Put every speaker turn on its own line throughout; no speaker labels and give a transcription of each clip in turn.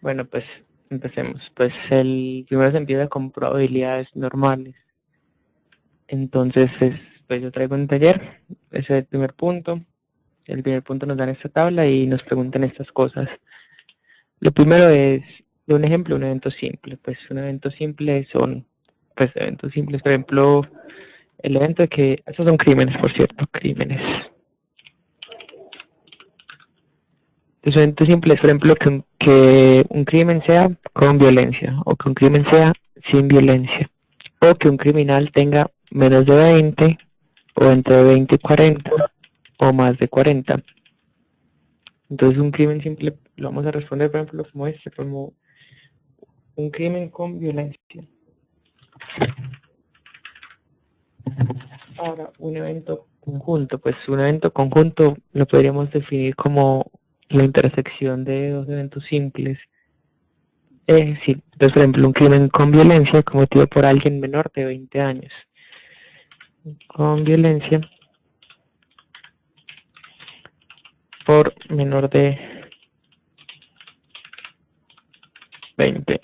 Bueno, pues empecemos. Pues el primero se empieza con probabilidades normales. Entonces, pues yo traigo un taller, ese es el primer punto. El primer punto nos dan esta tabla y nos preguntan estas cosas. Lo primero es, de un ejemplo, un evento simple. Pues un evento simple son, pues eventos simples, por ejemplo, el evento de que, esos son crímenes, por cierto, crímenes. Los eventos simples, por ejemplo, que un crimen sea con violencia, o que un crimen sea sin violencia, o que un criminal tenga menos de 20, o entre 20 y 40, o más de 40. Entonces un crimen simple lo vamos a responder, por ejemplo, como este, como un crimen con violencia. Ahora, un evento conjunto, pues un evento conjunto lo podríamos definir como la intersección de dos eventos simples. Sí, entonces, por ejemplo, un crimen con violencia cometido por alguien menor de 20 años. Con violencia por menor de 20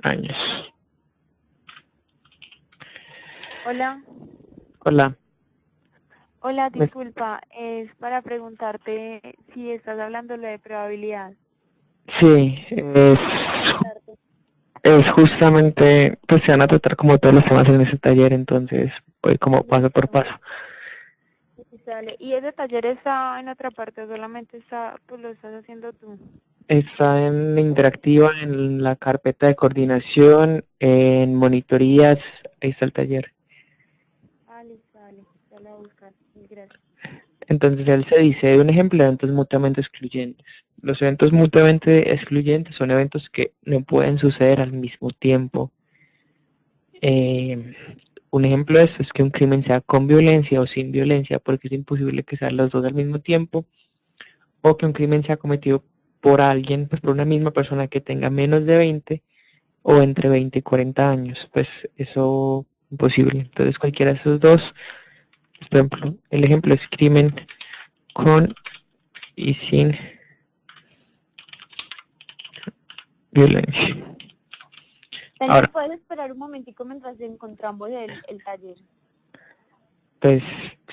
años.
Hola,
Hola.
hola, disculpa, es para preguntarte si estás hablando lo de probabilidad.
Sí, es justamente, pues se van a tratar como todos los temas en ese taller, entonces voy como paso por
Listo.
paso.
Sí, sale. ¿Y ese taller está en otra parte o solamente está, pues lo estás haciendo tú?
Está en interactiva, en la carpeta de coordinación, en monitorías, ahí está el taller.
Ah, listo, dale, ya lo voy a buscar. Mil gracias.
Entonces él se dice de un ejemplo de eventos mutuamente excluyentes. Los eventos mutuamente excluyentes son eventos que no pueden suceder al mismo tiempo. Eh, un ejemplo de esto es que un crimen sea con violencia o sin violencia, porque es imposible que sean los dos al mismo tiempo, o que un crimen sea cometido por alguien, pues por una misma persona que tenga menos de 20 o entre 20 y 40 años, pues eso es imposible. Entonces cualquiera de esos dos, por ejemplo, el ejemplo es crimen con y sin violencia.
Dani,
Ahora,
¿puedes esperar un momentico mientras encontramos el taller?
pues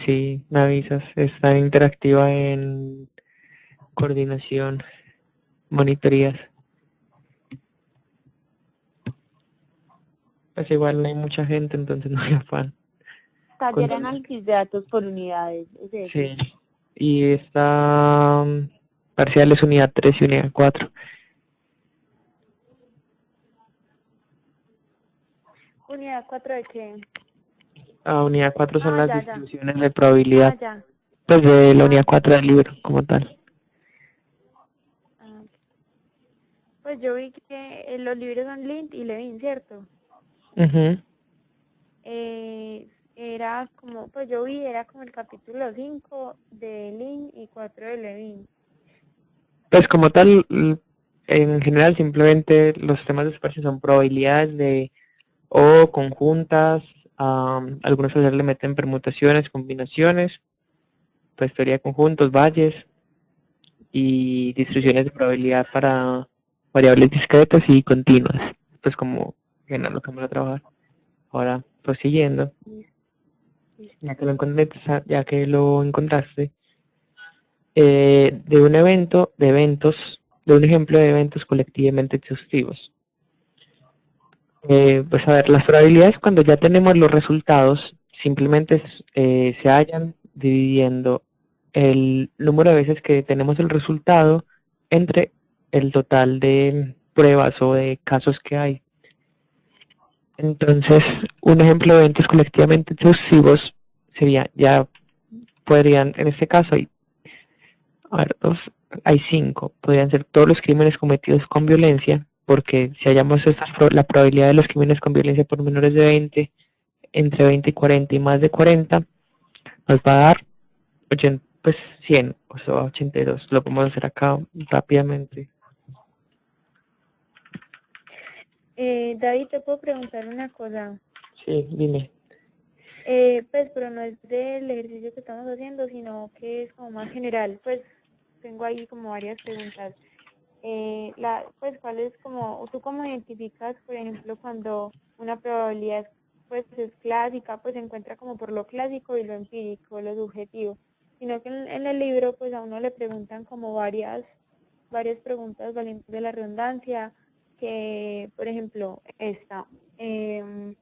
sí, me avisas, está interactiva en coordinación, monitorías. Pues igual no hay mucha gente, entonces no hay afán.
Taller
Con-
análisis de datos por unidades, es ese.
Sí, y está parciales unidad 3 y unidad 4.
¿Unidad 4 de qué?
Unidad 4 son
Ah,
las
ya, ya.
distribuciones de
Ah,
probabilidad,
ya.
pues de la
Ah,
unidad 4 del libro como tal.
ah, pues yo vi que los libros son Lind y Levin, ¿cierto?
Ujú.
Era como, pues yo vi, era como el capítulo 5 de Lin y 4 de Levin.
Pues como tal, en general simplemente los temas de espacio son probabilidades de o conjuntas, algunos veces le meten permutaciones, combinaciones, pues teoría de conjuntos, valles y distribuciones de probabilidad para variables discretas y continuas, pues como que no lo que vamos a trabajar. Ahora, prosiguiendo,
Listo, listo.
ya que lo encontraste, de un evento, de eventos, de un ejemplo de eventos colectivamente exhaustivos. Pues a ver, las probabilidades cuando ya tenemos los resultados, simplemente se hallan dividiendo el número de veces que tenemos el resultado entre el total de pruebas o de casos que hay. Entonces, un ejemplo de eventos colectivamente exhaustivos sería, ya podrían, en este caso hay, a ver, hay 5, podrían ser todos los crímenes cometidos con violencia, porque si hallamos la probabilidad de los crímenes con violencia por menores de 20, entre 20 y 40 y más de 40, nos va a dar 80, pues 100, o sea, 82. Lo podemos hacer acá rápidamente.
David, te puedo preguntar una cosa.
Sí, dime.
Pues, pero no es del ejercicio que estamos haciendo, sino que es como más general. Pues tengo ahí como varias preguntas. pues cuál es como, tú cómo identificas, por ejemplo, cuando una probabilidad pues es clásica, pues se encuentra como por lo clásico y lo empírico, lo subjetivo, sino que en el libro pues a uno le preguntan como varias preguntas valientes de la redundancia, que por ejemplo esta, hay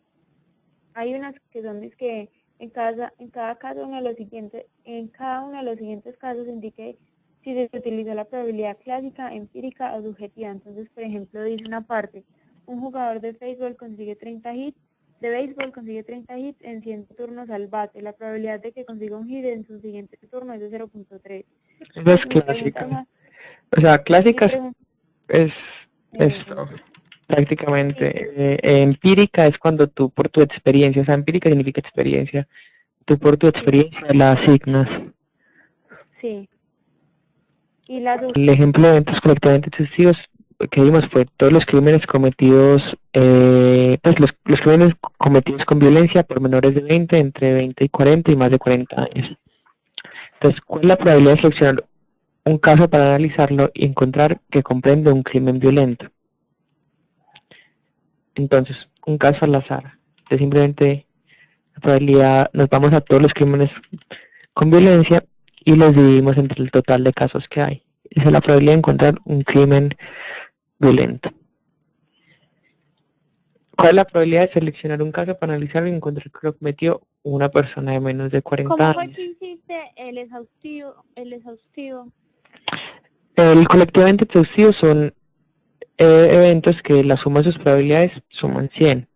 unas que son es que en cada caso uno de los siguientes, en cada uno de los siguientes casos indique si se utilizó la probabilidad clásica, empírica o subjetiva. Entonces, por ejemplo, dice una parte, un jugador de béisbol consigue 30 hits en 100 turnos al bate. La probabilidad de que consiga un hit en su siguiente turno es de 0.3.
Eso es
Pues mi pregunta
clásica.
más,
O sea,
mi
clásicas
pregunta,
es
eh,
esto,
sí,
prácticamente. Empírica es cuando tú por tu experiencia, o sea, empírica significa experiencia, tú por tu
sí,
experiencia la asignas.
sí. Y la
El ejemplo de eventos colectivamente sucesivos que vimos fue todos los crímenes cometidos, pues los crímenes cometidos con violencia por menores de 20, entre 20 y 40 y más de 40 años. Entonces, ¿cuál es la probabilidad de seleccionar un caso para analizarlo y encontrar que comprende un crimen violento? Entonces, un caso al azar. Entonces, simplemente la probabilidad, nos vamos a todos los crímenes con violencia y los dividimos entre el total de casos que hay. Esa es la probabilidad de encontrar un crimen violento. ¿Cuál es la probabilidad de seleccionar un caso para analizarlo y encontrar que lo cometió una persona de menos de 40
¿cómo fue
años?
que hiciste el exhaustivo? El exhaustivo.
El colectivamente exhaustivo son eventos que la suma de sus probabilidades suman 100.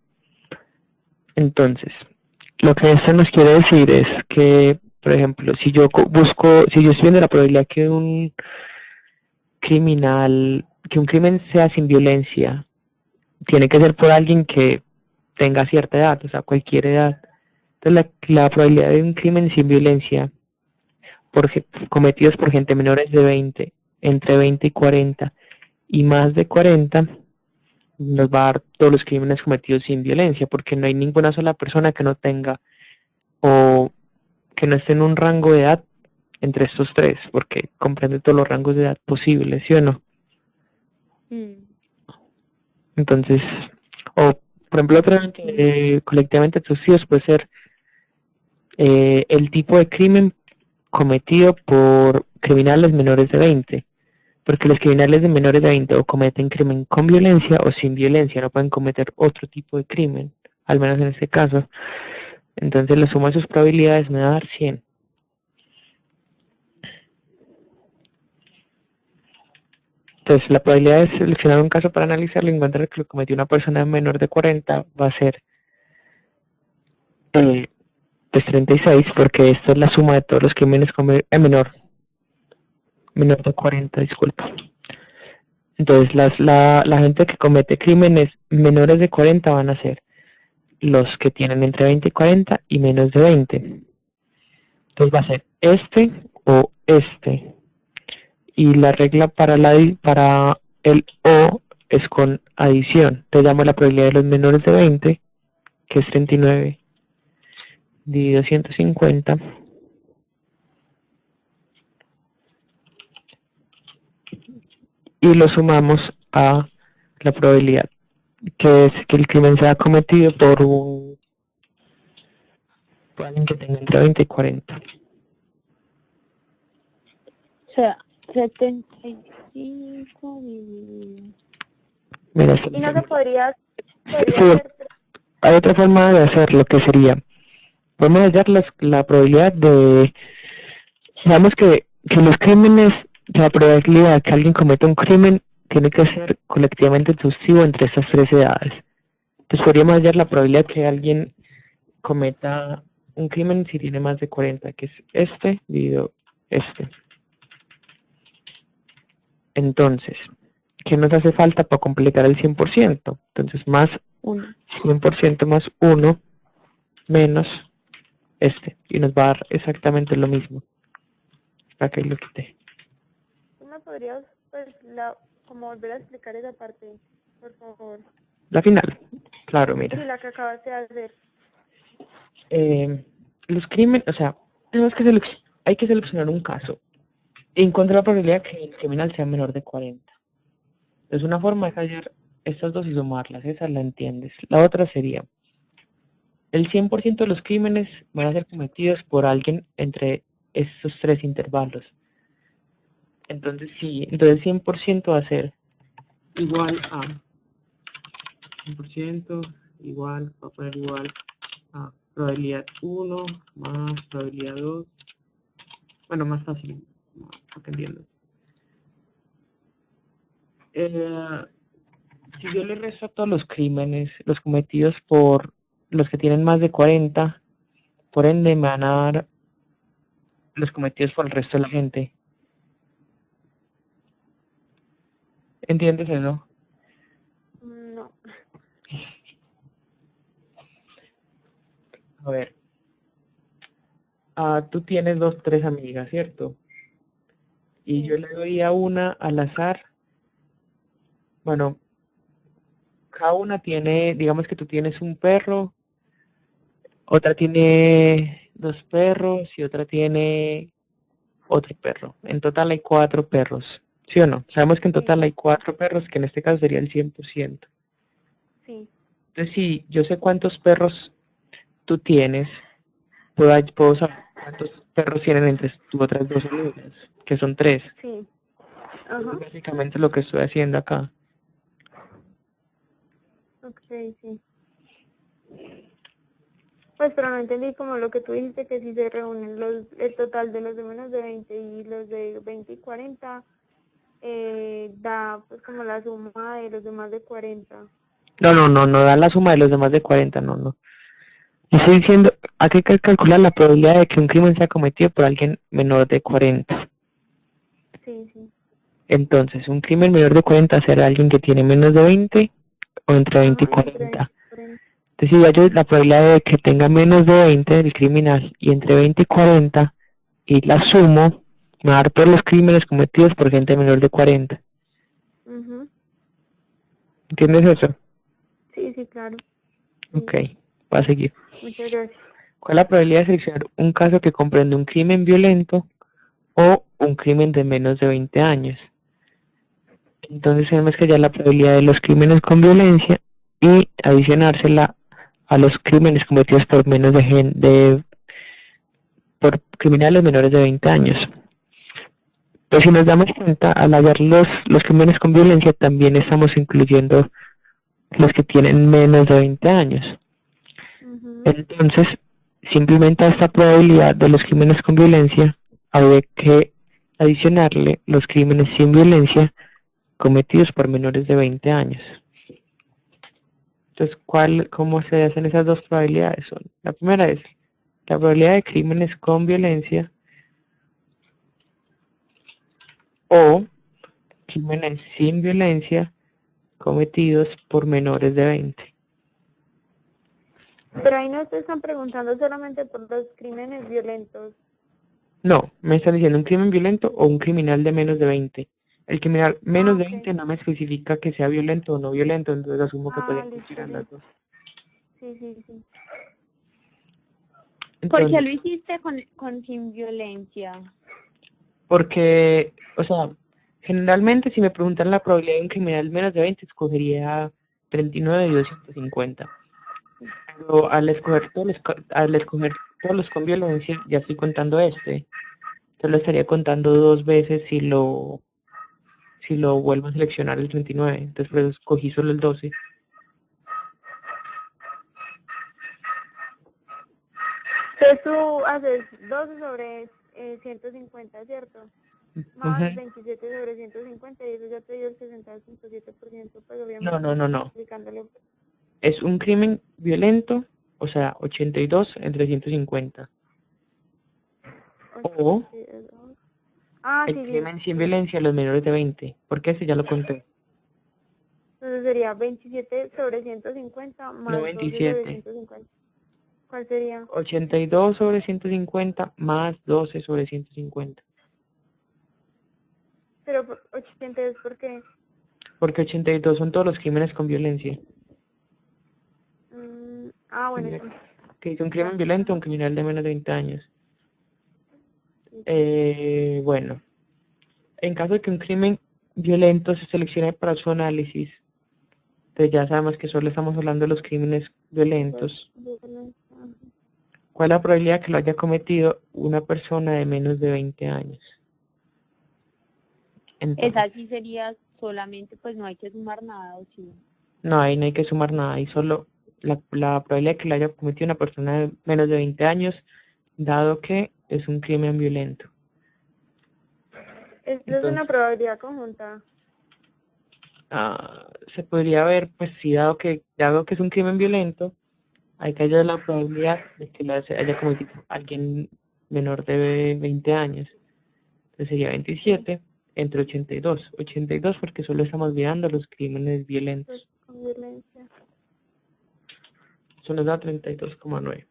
Entonces, lo que esto nos quiere decir es que, por ejemplo, si yo si yo estoy viendo la probabilidad que un que un crimen sea sin violencia, tiene que ser por alguien que tenga cierta edad, o sea, cualquier edad. Entonces, la probabilidad de un crimen sin violencia cometidos por gente menores de 20, entre 20 y 40 y más de 40, nos va a dar todos los crímenes cometidos sin violencia, porque no hay ninguna sola persona que no tenga o que no esté en un rango de edad entre estos tres, porque comprende todos los rangos de edad posibles, ¿sí o no? Entonces, o por ejemplo, colectivamente exhaustivos puede ser el tipo de crimen cometido por criminales menores de 20, porque los criminales de menores de 20 o cometen crimen con violencia o sin violencia, no pueden cometer otro tipo de crimen, al menos en este caso. Entonces la suma de sus probabilidades me va a dar 100. Entonces la probabilidad de seleccionar un caso para analizarlo y encontrar que lo cometió una persona menor de 40 va a ser pues 36, porque esta es la suma de todos los crímenes con menor de 40, disculpa. Entonces la gente que comete crímenes menores de 40 van a ser los que tienen entre 20 y 40 y menos de 20. Entonces va a ser este o este. Y la regla para el o es con adición. Te llamo la probabilidad de los menores de 20, que es 39 dividido 150. Y lo sumamos a la probabilidad que es que el crimen sea cometido por alguien que tenga entre 20 y 40.
O sea, 75 dividido.
Mira,
Y no se podría
sí,
hacer,
hay otra forma de hacerlo que sería, podemos hallar la probabilidad de, digamos que los crímenes, la probabilidad de que alguien cometa un crimen tiene que ser colectivamente exhaustivo entre estas tres edades. Entonces podríamos hallar la probabilidad que alguien cometa un crimen si tiene más de 40, que es este dividido este. Entonces, ¿qué nos hace falta para completar el 100%? Entonces, más 100% más 1 menos este. Y nos va a dar exactamente lo mismo. Para que lo quite.
¿tú me podrías, pues, como volver a explicar esa parte, por favor?
La final. Claro,
Sí,
mira.
la que acabaste de hacer.
Los crímenes, o sea, hay que seleccionar un caso. En contra de la probabilidad que el criminal sea menor de 40. Entonces una forma es hallar estas dos y sumarlas, esa la entiendes. La otra sería, el 100% de los crímenes van a ser cometidos por alguien entre estos tres intervalos. Entonces sí, entonces 100% va a ser igual a 100% igual, va a poner igual a probabilidad 1 más probabilidad 2. Bueno, más fácil, para que entiendan. Si yo le resto a todos los crímenes, los cometidos por los que tienen más de 40, por ende me van a dar los cometidos por el resto de la gente. ¿Entiendes eso?
No.
A ver. Tú tienes 3 amigas, ¿cierto? Y
Sí.
yo le doy a una al azar. Bueno, cada una tiene, digamos que tú tienes un perro, otra tiene 2 perros y otra tiene otro perro. En total hay 4 perros, ¿sí o no? Sabemos que en total hay 4 perros, que en este caso sería el 100%.
Sí.
Entonces, si yo sé cuántos perros tú tienes, puedo saber cuántos perros tienen entre tus otras 2 amigas, que son 3.
Sí.
Eso es
Ajá.
básicamente lo que estoy haciendo acá.
Ok, sí. Pues pero no entendí como lo que tú dijiste, que si se reúnen el total de los de menos de 20 y los de 20 y 40, da pues como la suma de los de más de 40.
No da la suma de los demás de 40, no. Estoy diciendo, aquí hay que calcular la probabilidad de que un crimen sea cometido por alguien menor de 40.
Sí, sí.
Entonces, un crimen menor de 40 será alguien que tiene menos de 20 o entre 20 y
Ajá, y entre 20
40.
y 40.
Entonces, si yo la probabilidad de que tenga menos de 20 el criminal y entre 20 y 40 y la sumo, me va a dar todos los crímenes cometidos por gente menor de 40.
Ujú.
¿Entiendes eso?
Sí, sí, claro.
Ok,
Sí.
voy a seguir.
Muchas gracias.
¿Cuál es la probabilidad de seleccionar un caso que comprende un crimen violento o un crimen de menos de 20 años? Entonces tenemos que hallar la probabilidad de los crímenes con violencia y adicionársela a los crímenes cometidos por menos por criminales menores de 20 años. Pues si nos damos cuenta, al hallar los crímenes con violencia también estamos incluyendo los que tienen menos de 20 años.
Ujú.
Entonces, simplemente a esta probabilidad de los crímenes con violencia, habría que adicionarle los crímenes sin violencia cometidos por menores de 20 años. Entonces, ¿cómo se hacen esas dos probabilidades? La primera es la probabilidad de crímenes con violencia o crímenes sin violencia cometidos por menores de 20.
Pero ahí no te están preguntando solamente por los crímenes violentos.
No, me están diciendo un crimen violento o un criminal de menos de 20. El criminal menos
Ah,
de
ok.
20 no me especifica que sea violento o no violento, entonces asumo que
Ah,
podrían
listo,
considerar
sí.
las dos.
Sí, sí, sí. ¿Por qué
Entonces,
lo hiciste con sin violencia?
porque, o sea, generalmente si me preguntan la probabilidad de un criminal menos de 20, escogería 39 y 250. Pero al escoger todos los con violencia, ya estoy contando este. Entonces lo estaría contando 2 veces si lo vuelvo a seleccionar el 39. Entonces por eso escogí solo el 12.
Entonces tú haces 12 sobre 150, ¿cierto? Más
Ujú.
27 sobre 150 y eso ya te dio el 60.7%, pues
No,
obviamente
no, no, no.
aplicándole.
Es un crimen violento, o sea, 82 entre 150. O
82. Ah,
el
sí, sí,
crimen sin
sí.
violencia a los menores de 20. Porque ese ya lo conté.
Entonces sería 27 sobre 150
No
más 12 sobre
27.
150. ¿Cuál sería?
82 sobre 150 más 12 sobre 150.
Pero 80 es porque...
Porque 82 son todos los crímenes con violencia.
bueno,
Mira,
sí.
que dice un crimen
Ya.
violento, un
Ajá.
criminal de menos de 20 años.
Sí, sí.
Bueno, en caso de que un crimen violento se selecciona para su análisis. Entonces ya sabemos que solo estamos hablando de los crímenes violentos. ¿Cuál es la probabilidad que lo haya cometido una persona de menos de 20 años? Entonces,
Esa sí sería solamente, pues no hay que sumar nada, ¿o sí?
no, ahí no hay que sumar nada, ahí solo la probabilidad que lo haya cometido una persona de menos de 20 años, dado que es un crimen violento.
Esto es una probabilidad conjunta.
Se podría ver, pues sí, dado que es un crimen violento, hay que hallar la probabilidad de que lo haya cometido alguien menor de 20 años. Entonces sería 27 entre 82. 82 porque solo estamos mirando los crímenes violentos.
Con violencia.
Eso nos da 32,9.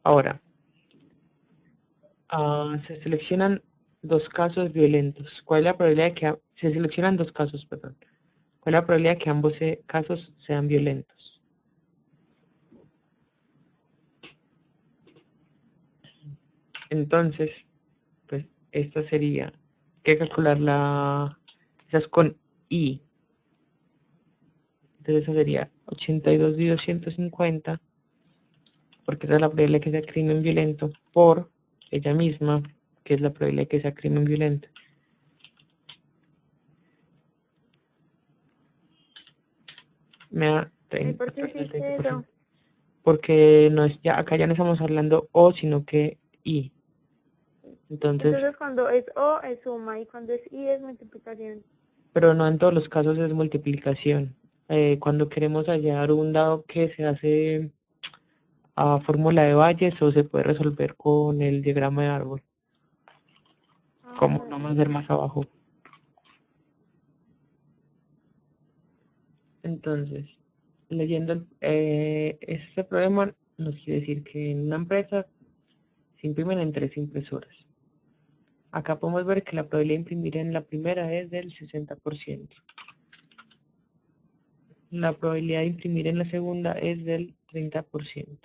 Ahora, se seleccionan dos casos violentos. ¿Cuál es la probabilidad de que se seleccionan dos casos, perdón? ¿Cuál es la probabilidad de que ambos casos sean violentos? Entonces, pues esta sería, hay que calcular esas con I. Entonces eso sería 82 dividido 150, porque esa es la probabilidad de que sea crimen violento, por ella misma, que es la probabilidad de que sea crimen violento. Me da
¿Por qué hiciste eso?
porque no es, ya, acá ya no estamos hablando O, sino que I. Entonces,
cuando es O es suma y cuando es I es multiplicación.
pero no en todos los casos es multiplicación. Cuando queremos hallar un dado que se hace a fórmula de Bayes o se puede resolver con el diagrama de árbol. Como no vamos a ver más abajo. Entonces, leyendo este problema nos quiere decir que en una empresa se imprimen en 3 impresoras. Acá podemos ver que la probabilidad de imprimir en la primera es del 60%. La probabilidad de imprimir en la segunda es del 30%.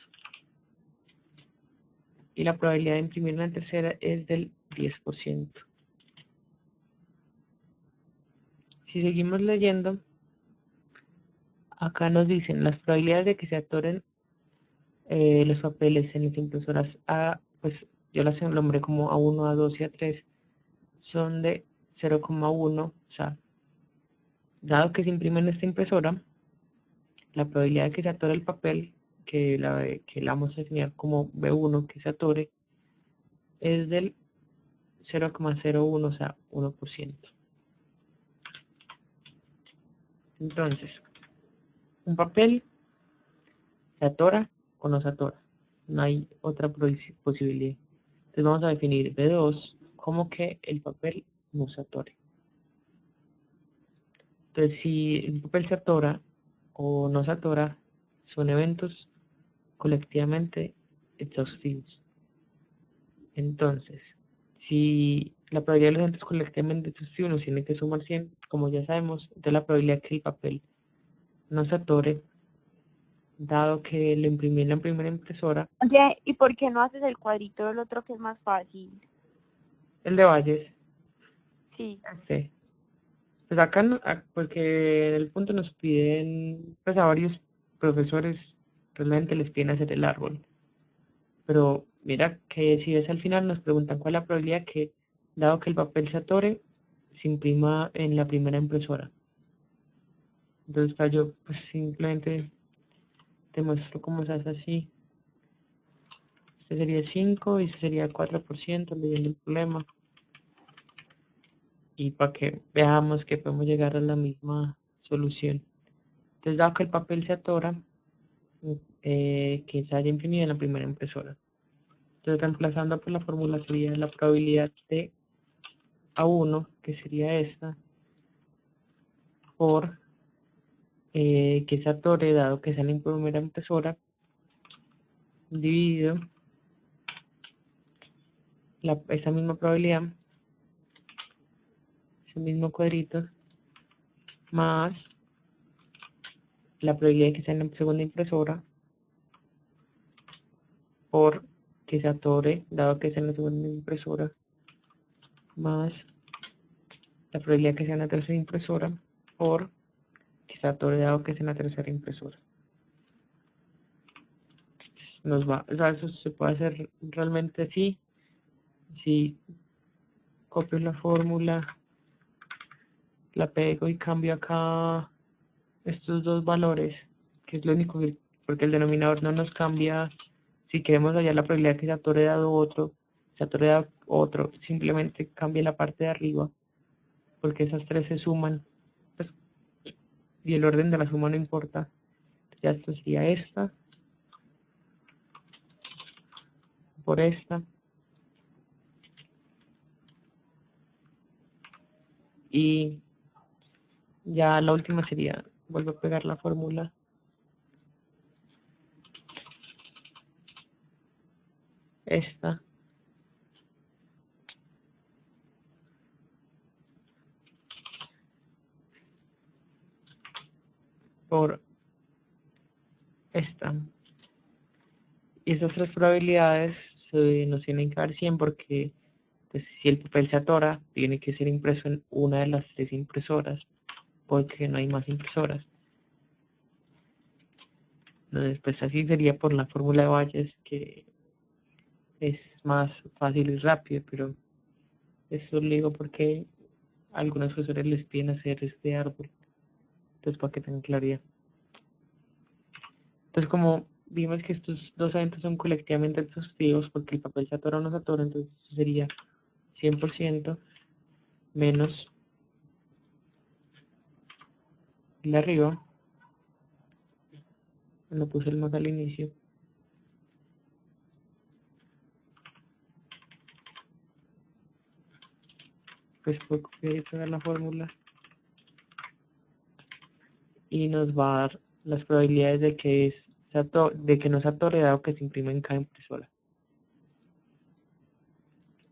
Y la probabilidad de imprimir en la tercera es del 10%. Si seguimos leyendo, acá nos dicen las probabilidades de que se atoren los papeles en las impresoras A, pues yo las nombré como A1, A2 y A3, son de 0,1, o sea, dado que se imprime en esta impresora, la probabilidad de que se atore el papel, que la vamos a enseñar como B1, que se atore, es del 0,01, o sea, 1%. Entonces, un papel se atora o no se atora. No hay otra posibilidad. Entonces vamos a definir B2 como que el papel no se atore. Entonces, si el papel se atora o no se atora, son eventos colectivamente exhaustivos. Entonces, si la probabilidad de los eventos colectivamente exhaustivos nos tiene que sumar 100, como ya sabemos, entonces la probabilidad que el papel no se atore, dado que lo imprimí en la primera impresora,
Oye, ¿y por qué no haces el cuadrito del otro que es más fácil?
el de Valles,
Sí.
sí. Pues acá, porque en el punto nos piden, pues a varios profesores, realmente les piden hacer el árbol. Pero mira que si ves al final nos preguntan cuál es la probabilidad que, dado que el papel se atore, se imprima en la primera impresora. Entonces acá yo pues simplemente te muestro cómo se hace así. Este sería 5 y este sería 4% leyendo el problema. Y para que veamos que podemos llegar a la misma solución. Entonces dado que el papel se atora, que se haya imprimido en la primera impresora. Entonces reemplazando por la fórmula sería la probabilidad de A1, que sería esta, por que se atore dado que sea en la primera impresora, dividido esa misma probabilidad, ese mismo cuadrito, más la probabilidad de que sea en la segunda impresora, por que se atore dado que sea en la segunda impresora, más la probabilidad que sea una tercera impresora por satori dado que es una tercera impresora. O sea, eso se puede hacer realmente así. Si copio la fórmula, la pego y cambio acá estos dos valores, que es lo único que, porque el denominador no nos cambia. Si queremos hallar la probabilidad que Satori dado otro, simplemente cambia la parte de arriba, porque esas tres se suman, pues, y el orden de la suma no importa. Ya esto sería esta, por esta, y ya la última sería, vuelvo a pegar la fórmula, esta, por esta. Y esas tres probabilidades nos tienen que dar 100 porque pues, si el papel se atora, tiene que ser impreso en una de las tres impresoras, porque no hay más impresoras. Entonces, pues así sería por la fórmula de Bayes, que es más fácil y rápido, pero eso lo digo porque a algunos profesores les piden hacer este árbol. Entonces, para que tengan claridad. Entonces, como vimos que estos dos eventos son colectivamente exhaustivos, porque el papel se atora o no se atora, entonces sería 100% menos el de arriba. Lo puse el más al inicio. Pues puedo copiar y pegar la fórmula. Y nos va a dar las probabilidades de que, de que no se atore dado que se imprime en cada impresora.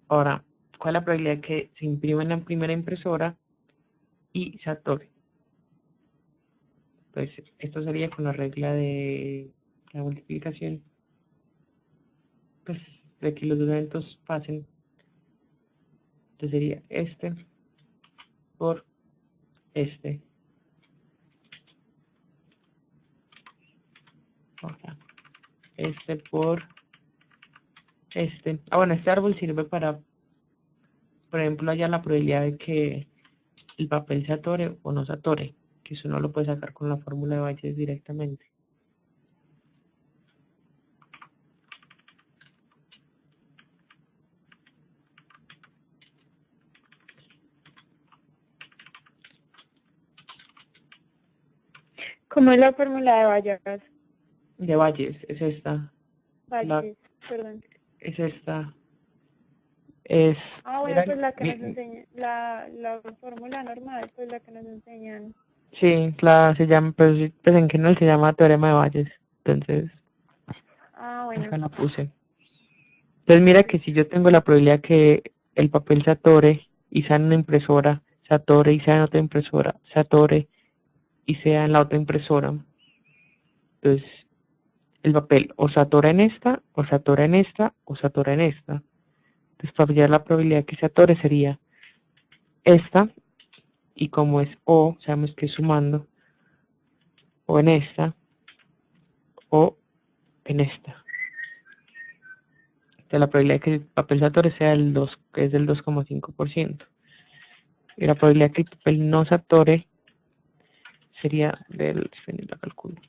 Ahora, ¿cuál es la probabilidad de que se imprima en la primera impresora y se atore? Pues esto sería con la regla de la multiplicación, pues de que los dos eventos pasen. Entonces sería este por este. Ahora, este por este. Ah, bueno, este árbol sirve para, por ejemplo, hallar la probabilidad de que el papel se atore o no se atore, que eso no lo puede sacar con la fórmula de Bayes directamente.
¿Cómo es la fórmula de Bayes?
De Bayes es esta,
Bayes, perdón.
es esta, es...
Ah, bueno,
era-
pues la que
mi-
nos enseña, la fórmula normal, pues la que nos enseñan.
sí, se llama, pues en general se llama teorema de Bayes, entonces
Ah, bueno.
acá la puse. Entonces mira que si yo tengo la probabilidad que el papel se atore y sea en una impresora, se atore y sea en otra impresora, se atore y sea en la otra impresora, entonces el papel o se atora en esta, o se atora en esta, o se atora en esta. Entonces para hallar la probabilidad que se atore sería esta, y como es O, sabemos que es sumando, o en esta, o en esta. Entonces la probabilidad de que el papel se atore sea el 2, que es del 2,5%. Y la probabilidad que el papel no se atore sería del, la calculo.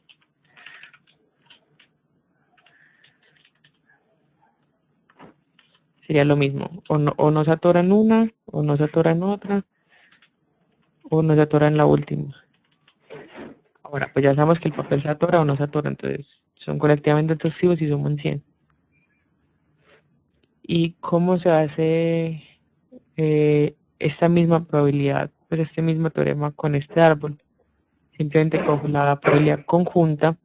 Sería lo mismo, o no se atora en una, o no se atora en otra, o no se atora en la última. Ahora, pues ya sabemos que el papel se atora o no se atora, entonces son colectivamente exhaustivos y suman 100. ¿Y cómo se hace esta misma probabilidad, pues este mismo teorema con este árbol? Simplemente cojo la probabilidad conjunta.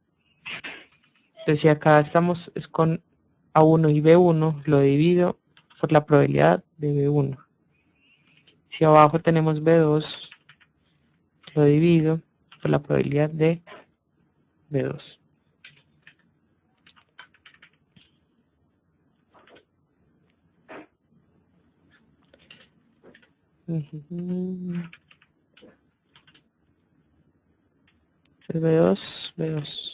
Entonces si acá estamos es con A1 y B1, lo divido por la probabilidad de B1. Si abajo tenemos B2, lo divido por la probabilidad de B2. B2, B2.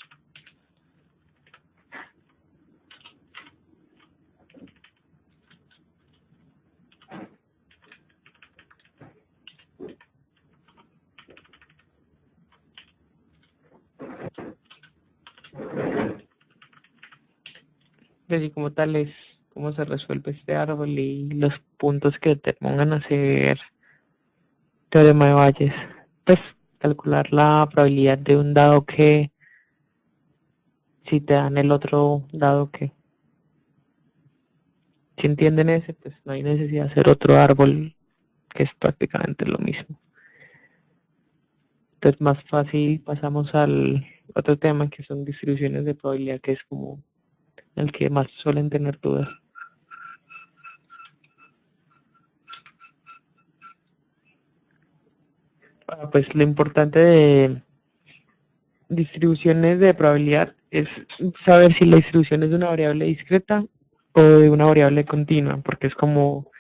Y como tal es cómo se resuelve este árbol y los puntos que te pongan a hacer teorema de Bayes. Pues calcular la probabilidad de un dado que si te dan el otro dado que. Si entienden ese, pues no hay necesidad de hacer otro árbol que es prácticamente lo mismo. Entonces más fácil pasamos al otro tema que son distribuciones de probabilidad, que es como el que más suelen tener dudas. Pues lo importante de distribuciones de probabilidad es saber si la distribución es de una variable discreta o de una variable continua, porque es como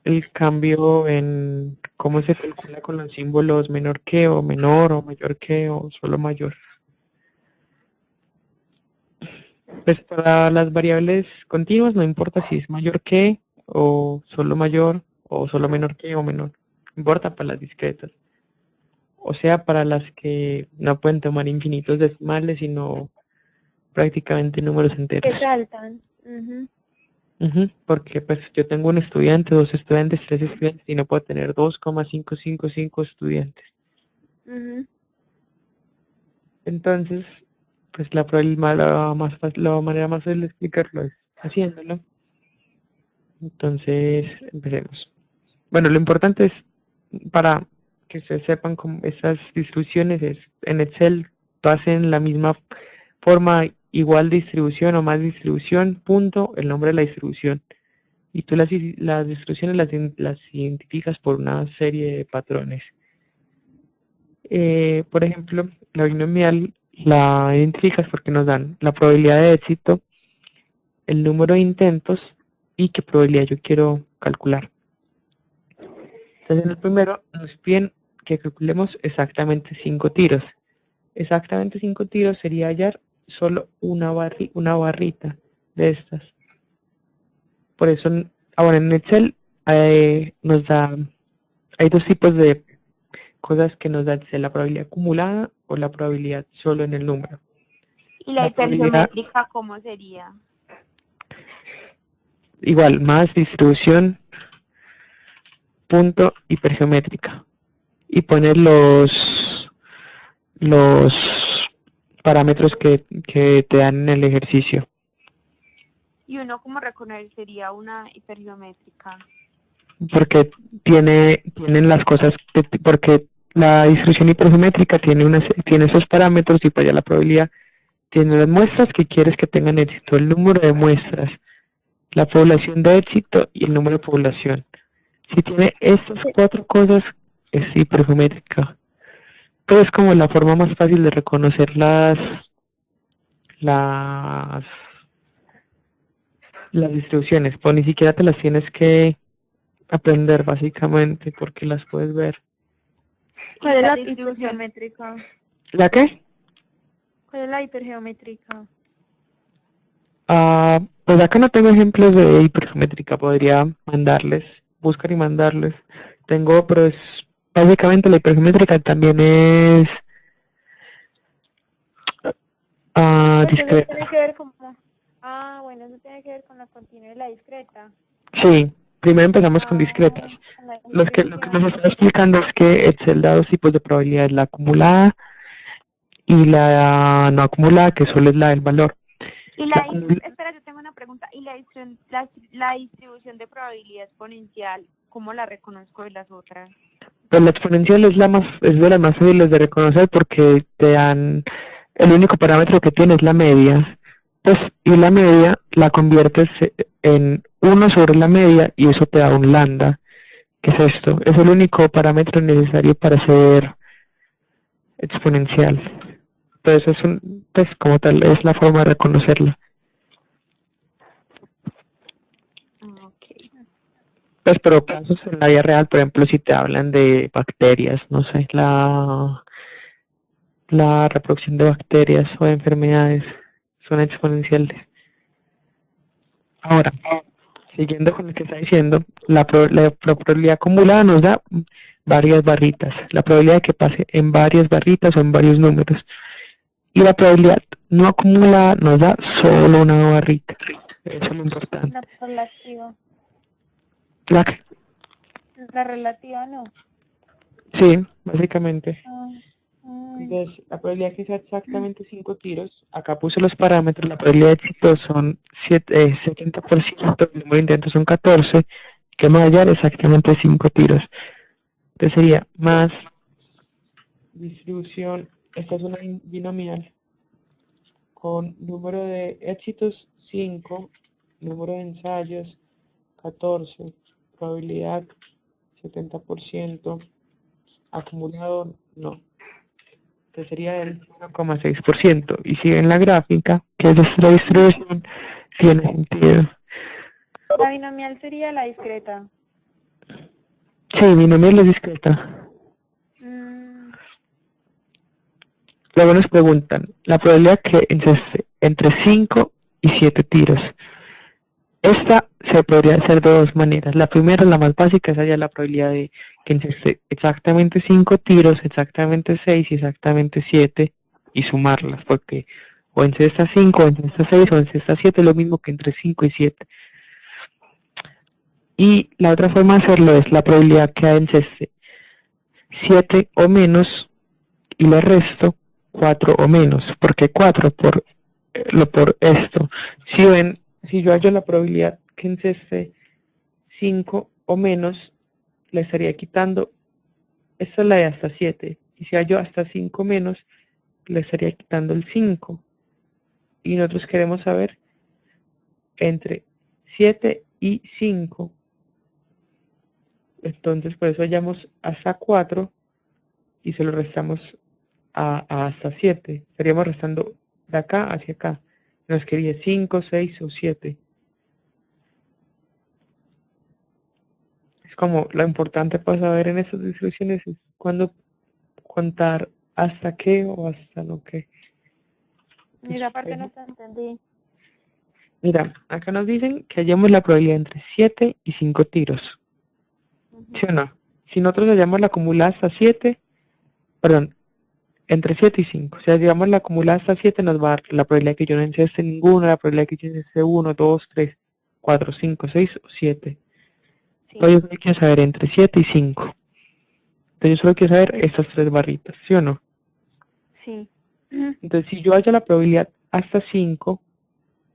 el cambio en cómo se calcula con los símbolos menor que o menor o mayor que o solo mayor. Pues para las variables continuas no importa si es mayor que o solo mayor o solo menor que o menor, importa para las discretas. O sea, para las que no pueden tomar infinitos decimales, sino prácticamente números enteros.
Que saltan.
Porque pues yo tengo un estudiante, 2 estudiantes, 3 estudiantes y no puedo tener 2,555 estudiantes. Entonces, pues la manera más fácil de explicarlo es haciéndolo. Entonces, empecemos. Bueno, lo importante es, para que se sepan cómo estas distribuciones, es en Excel hacen la misma forma, igual distribución o más distribución, punto, el nombre de la distribución. Y tú las distribuciones las identificas por una serie de patrones. Por ejemplo, la binomial la identificas porque nos dan la probabilidad de éxito, el número de intentos y qué probabilidad yo quiero calcular. Entonces en el primero nos piden que calculemos exactamente 5 tiros. Exactamente 5 tiros sería hallar solo una barrita de estas. Por eso ahora en Excel nos da, hay dos tipos de cosas que nos da Excel, la probabilidad acumulada o la probabilidad solo en el número.
¿Y la hipergeométrica cómo sería?
Igual, más distribución, punto, hipergeométrica. Y poner los parámetros que te dan en el ejercicio.
¿Y uno cómo reconocería una hipergeométrica?
Porque tienen las cosas, porque la distribución hipergeométrica tiene esos parámetros y para allá la probabilidad tiene las muestras que quieres que tengan éxito, el número de muestras, la población de éxito y el número de población. Si tiene estas 4 cosas, es hipergeométrica. Pero es como la forma más fácil de reconocer las distribuciones, pues ni siquiera te las tienes que aprender básicamente porque las puedes ver.
¿Cuál es la hipergeométrica?
¿La qué?
¿Cuál es la hipergeométrica?
Pues acá no tengo ejemplos de hipergeométrica, podría buscar y mandarles. Tengo, pero es básicamente la hipergeométrica también es discreta.
Tiene que ver con... bueno, eso tiene que ver con la continua y la discreta.
Sí, primero empezamos con discretas. Lo que nos está explicando es que Excel da 2 tipos de probabilidades, la acumulada y la no acumulada, que solo es la del valor.
Y espera, yo tengo una pregunta. ¿Y la distribución de probabilidad exponencial, cómo la reconozco de las otras?
Pues la exponencial es de las más fáciles de reconocer porque te dan, el único parámetro que tiene es la media. Pues, y la media la conviertes en 1 sobre la media y eso te da un lambda. ¿Qué es esto? Es el único parámetro necesario para ser exponencial. Entonces pues como tal es la forma de reconocerla.
Okay.
Pues, pero casos en la vida real, por ejemplo, si te hablan de bacterias, no sé, la reproducción de bacterias o de enfermedades son exponenciales. Ahora, siguiendo con lo que está diciendo, la probabilidad acumulada nos da varias barritas, la probabilidad de que pase en varias barritas o en varios números, y la probabilidad no acumulada nos da solo una barrita. Eso es lo importante.
La relativa.
La,
La relativa no.
sí, básicamente.
Ay,
Entonces, la probabilidad que sea exactamente 5 tiros, acá puse los parámetros, la probabilidad de éxito son 70%, el número de intentos son 14, que me va a hallar exactamente 5 tiros. Entonces sería más distribución, esta es una binomial, con número de éxitos 5, número de ensayos 14, probabilidad 70%, acumulador no. Entonces sería el 0,6%. Y si ven la gráfica, que es la distribución, tiene sentido.
la binomial sería la discreta.
Sí, binomial es discreta.
Mm,
Luego nos preguntan, la probabilidad que entre 5 y 7 tiros. Esta se podría hacer de dos maneras. La primera, la más básica, es allá la probabilidad de que enceste exactamente 5 tiros, exactamente 6 y exactamente 7 y sumarlas, porque o encesta 5, o encesta 6, o encesta 7 es lo mismo que entre 5 y 7. Y la otra forma de hacerlo es la probabilidad que enceste 7 o menos y le resto 4 o menos. ¿Por qué 4? Por esto. Si ven, si yo hallo la probabilidad que enceste 5 o menos, le estaría quitando, esta es la de hasta 7, y si hallo hasta 5 menos, le estaría quitando el 5. Y nosotros queremos saber entre 7 y 5. Entonces, por eso hallamos hasta 4 y se lo restamos a hasta 7. Estaríamos restando de acá hacia acá. Nos quería 5, 6 o 7. Es como lo importante para saber en estas distribuciones es cuando contar hasta qué o hasta no qué.
esa parte no te entendí.
Mira, acá nos dicen que hallamos la probabilidad entre 7 y 5 tiros. ¿Sí o no? Si nosotros hallamos la acumulada hasta 7, perdón, entre 7 y 5. Si hallamos la acumulada hasta 7, nos va a dar la probabilidad que yo no enceste ninguno, la probabilidad que yo enceste 1, 2, 3, 4, 5, 6 o 7.
Sí.
Entonces yo solo quiero saber entre 7 y 5. Entonces yo solo quiero saber estas tres barritas, ¿sí o no?
Sí.
Entonces si yo hallo la probabilidad hasta 5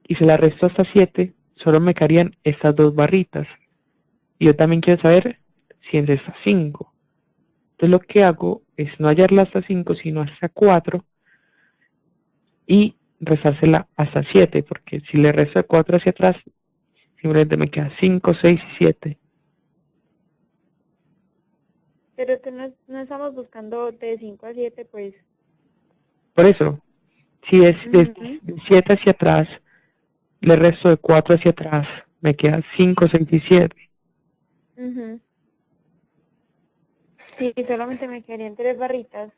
y se la resto hasta 7, solo me quedarían estas dos barritas. Y yo también quiero saber si encesta 5. Entonces lo que hago es no hallarla hasta 5, sino hasta 4 y restársela hasta 7, porque si le resto de 4 hacia atrás, simplemente me queda 5, 6 y 7.
Pero no estamos buscando de 5 a 7, pues.
Por eso, si es de 7 hacia atrás, le resto de 4 hacia atrás, me queda 5, 6 y 7.
Sí, solamente me quedarían 3 barritas.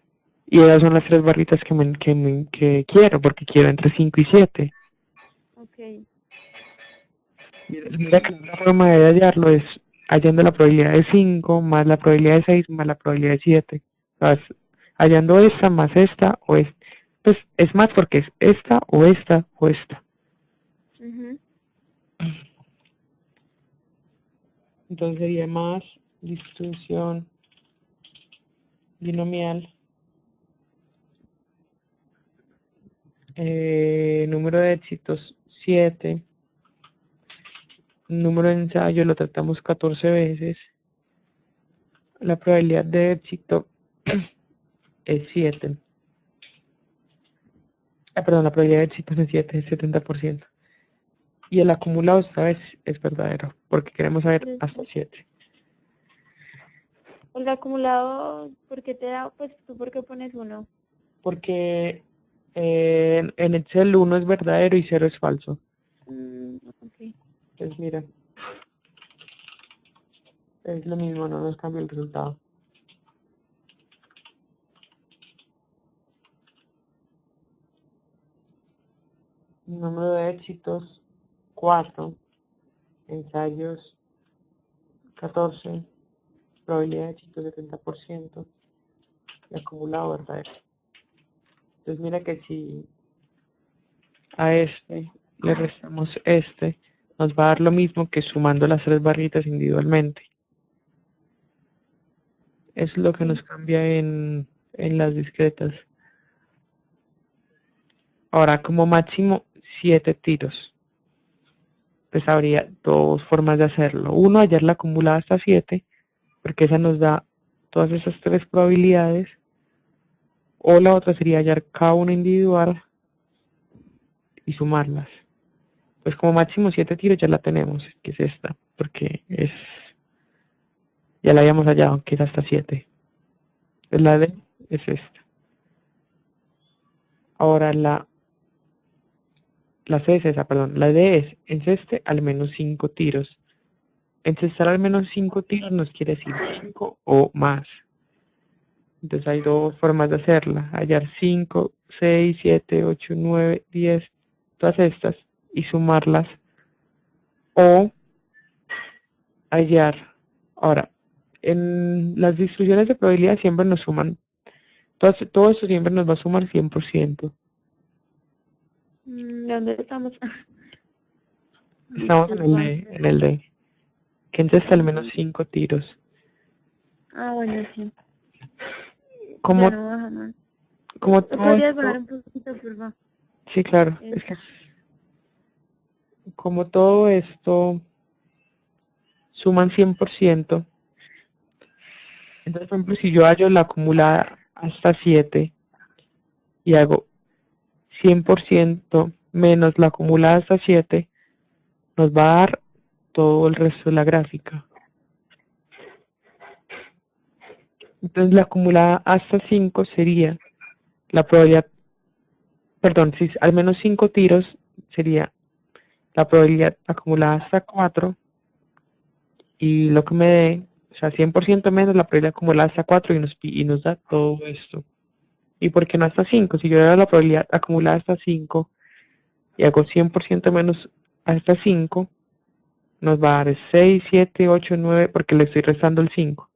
Y esas son las tres barritas que quiero, porque quiero entre 5 y 7.
Ok.
Mira que la forma de hallarlo es hallando la probabilidad de 5 más la probabilidad de 6 más la probabilidad de 7. O sea, hallando esta más esta o esta. Pues es más porque es esta o esta o esta. Entonces sería más distribución binomial. Número de éxitos 7. Número de ensayo lo tratamos 14 veces. La probabilidad de éxito es 7. Perdón, la probabilidad de éxito es 7, es 70%. Y el acumulado esta vez es verdadero, porque queremos saber hasta 7.
El acumulado, ¿por qué te da? Pues tú, ¿por qué pones 1?
Porque en Excel 1 es verdadero y 0 es falso.
Ok.
Entonces mira. Es lo mismo, no nos cambia el resultado. Número de éxitos, 4. Ensayos, 14. Probabilidad de éxito, 70%. Y acumulado verdadero. Entonces mira que si a este le restamos este, nos va a dar lo mismo que sumando las 3 barritas individualmente. Es lo que nos cambia en las discretas. Ahora, como máximo, 7 tiros. Pues habría dos formas de hacerlo. Uno, hallar la acumulada hasta 7, porque esa nos da todas esas 3 probabilidades. O la otra sería hallar cada una individual y sumarlas. Pues como máximo 7 tiros ya la tenemos, que es esta, porque ya la habíamos hallado, que es hasta 7. Pues la D es esta. Ahora la C es esa, perdón. La D es enceste al menos 5 tiros. Encestar al menos 5 tiros nos quiere decir 5 o más. Entonces hay dos formas de hacerla. Hallar 5, 6, 7, 8, 9, 10, todas estas y sumarlas. O hallar. Ahora, en las distribuciones de probabilidad siempre nos suman. Todo esto siempre nos va a sumar 100%.
¿Dónde estamos?
Estamos en el D. Que encesta al menos 5 tiros.
Ah, bueno, sí.
Como,
Ya no baja más.
como
¿Te
todo
podrías
esto,
bajar un poquito, por favor?
sí, claro, es que como todo esto suman 100%, entonces, por ejemplo, si yo hallo la acumulada hasta 7 y hago 100% menos la acumulada hasta 7, nos va a dar todo el resto de la gráfica. Entonces, la acumulada hasta 5 sería la probabilidad, perdón, si al menos 5 tiros sería la probabilidad acumulada hasta 4 y lo que me dé, o sea, 100% menos la probabilidad acumulada hasta 4 y nos da todo esto. ¿Y por qué no hasta 5? Si yo le doy la probabilidad acumulada hasta 5 y hago 100% menos hasta 5, nos va a dar 6, 7, 8, 9, porque le estoy restando el 5.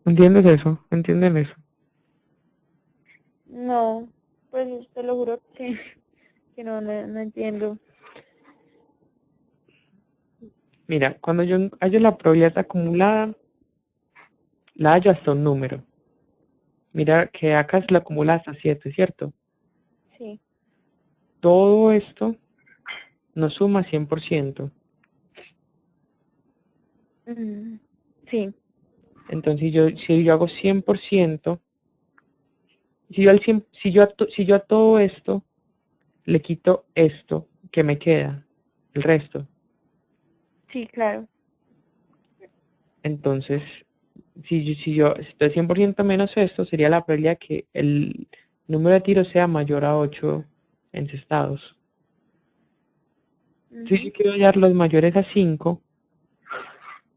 ¿Entiendes eso? ¿Entienden eso?
No, pues te lo juro que no entiendo.
Mira, cuando yo hallo la probabilidad acumulada, la hallo hasta un número. Mira que acá es la acumulada hasta 7, ¿cierto?
Sí.
Todo esto nos suma 100%.
Sí.
Entonces, si yo hago 100%, si yo a todo esto le quito esto, ¿qué me queda? El resto.
Sí, claro.
Entonces, si yo estoy 100% menos esto, sería la probabilidad que el número de tiros sea mayor a 8 encestados. Si yo quiero hallar los mayores a 5,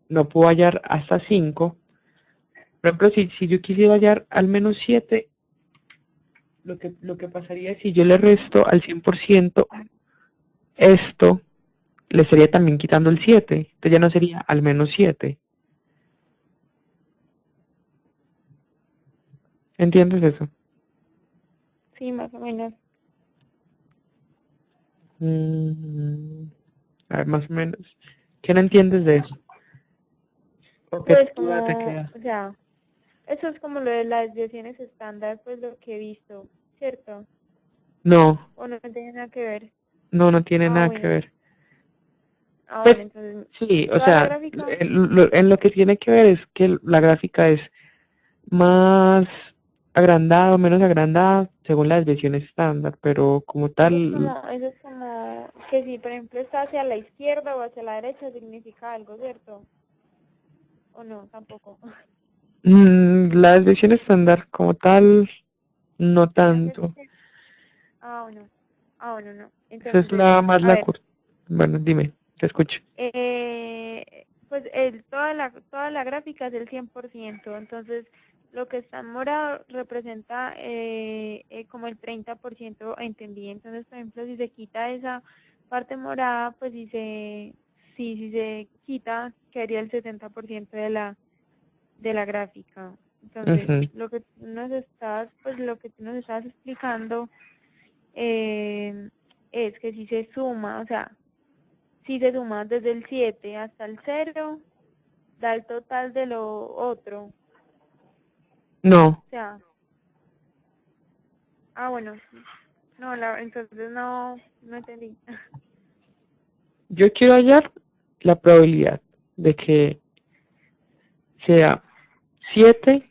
no puedo hallar hasta 5. Por ejemplo, si yo quisiera hallar al menos 7, lo que pasaría es si yo le resto al 100% esto, le estaría también quitando el 7. Entonces ya no sería al menos 7. ¿Entiendes eso?
Sí, más o menos.
A ver, más o menos. ¿Qué no entiendes de eso? ¿O qué
Pues
duda te
como,
queda?
o sea, eso es como lo de las desviaciones estándar, pues lo que he visto, ¿cierto?
No,
¿O no tiene nada que ver?
no tiene
Ah,
nada que
bueno.
ver.
Ah,
Pues
bueno, entonces,
sí, o
toda la
sea,
gráfica,
en lo que tiene que ver es que la gráfica es más agrandada o menos agrandada según las versiones estándar, pero como tal,
eso es como que si, por ejemplo, está hacia la izquierda o hacia la derecha, significa algo, ¿cierto? ¿O no? Tampoco.
la desviación estándar como tal, no tanto.
Ah, bueno. Ah, bueno, no.
Esa es
Entonces,
la más
a
la
ver,
curva. Bueno, dime, te escucho.
pues toda la gráfica es el 100%, entonces lo que está en morado representa como el 30%, entendí. Entonces, por ejemplo, si se quita esa parte morada, pues si se quita, quedaría el 70% de la gráfica. Entonces,
Ujú.
lo que tú nos estabas explicando es que si se suma, o sea, si se suma desde el 7 hasta el 0, da el total de lo otro.
No,
O sea, bueno, no, entonces no entendí.
yo quiero hallar la probabilidad de que sea 7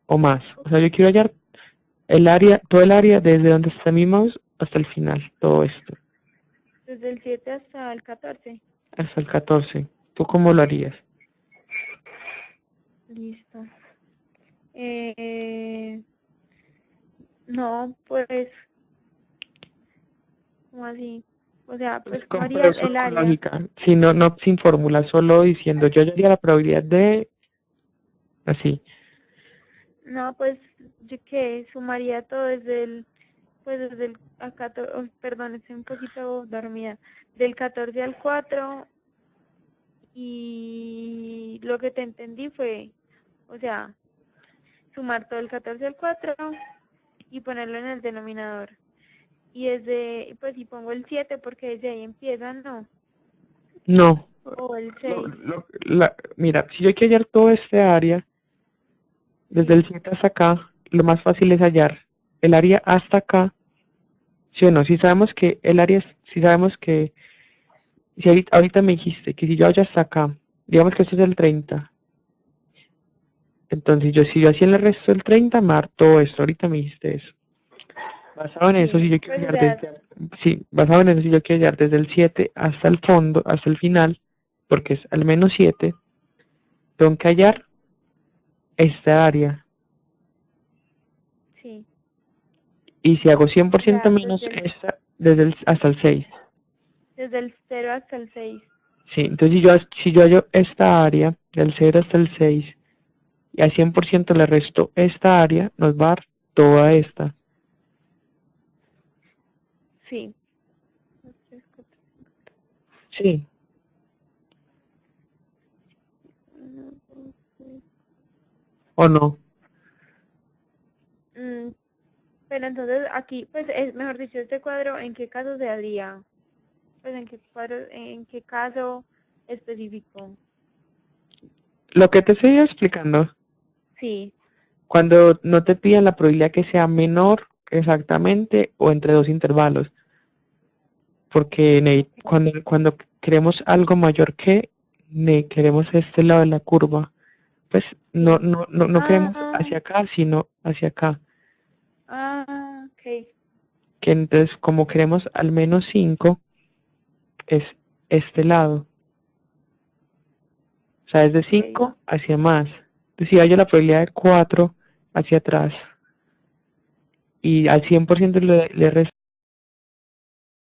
o más. O sea, yo quiero hallar el área, todo el área desde donde está mi mouse hasta el final, todo esto,
Desde el 7 hasta el 14.
hasta el 14. ¿Tú cómo lo harías?
Listo. No, pues, ¿cómo así? O sea, pues, ¿cómo
Pero
harías
solo
el
con
área?
lógica, si no, no sin fórmula, solo diciendo yo haría la probabilidad de así.
No, pues, yo que sumaría todo desde el, perdón, estoy un poquito dormida, del 14 al 4, y lo que te entendí fue, o sea, sumar todo el 14 al 4 y ponerlo en el denominador. Y pues si pongo el 7 porque desde ahí empieza, ¿no?
No,
O el 6.
mira, si yo quiero hallar todo este área, desde el
Sí.
7 hasta acá, lo más fácil es hallar el área hasta acá, ¿sí o no? Si sabemos que el área, si sabemos que, si ahorita me dijiste que si yo hallo hasta acá, digamos que esto es el 30, entonces si yo hacía el resto del 30, me va a dar todo esto, ahorita me dijiste eso. Basado en eso, si
Sí,
yo quiero
pues o
hallar
sea,
sí, basado en eso, si yo quiero hallar desde el 7 hasta el fondo, hasta el final, porque es al menos 7, tengo que hallar esta área.
sí,
Y si hago
o
100%
sea,
menos esta, hasta el 6.
desde el 0 hasta el 6.
Sí, entonces si yo hallo esta área, del 0 hasta el 6, y al 100% le resto esta área, nos va a dar toda esta.
Sí.
Sí, o no.
Pero entonces aquí, pues es mejor dicho, este cuadro, ¿en qué caso se haría? Pues en qué caso específico.
Lo que te estoy explicando,
Sí.
cuando no te piden la probabilidad que sea menor exactamente o entre dos intervalos, porque cuando queremos algo mayor que, queremos este lado de la curva, pues
Sí.
no queremos
Ah,
hacia acá, sino hacia acá.
ok.
Que entonces como queremos al menos 5 es este lado. O sea, es de
Ok.
5 hacia más. Entonces si hay la probabilidad de 4 hacia atrás y al 100% le resto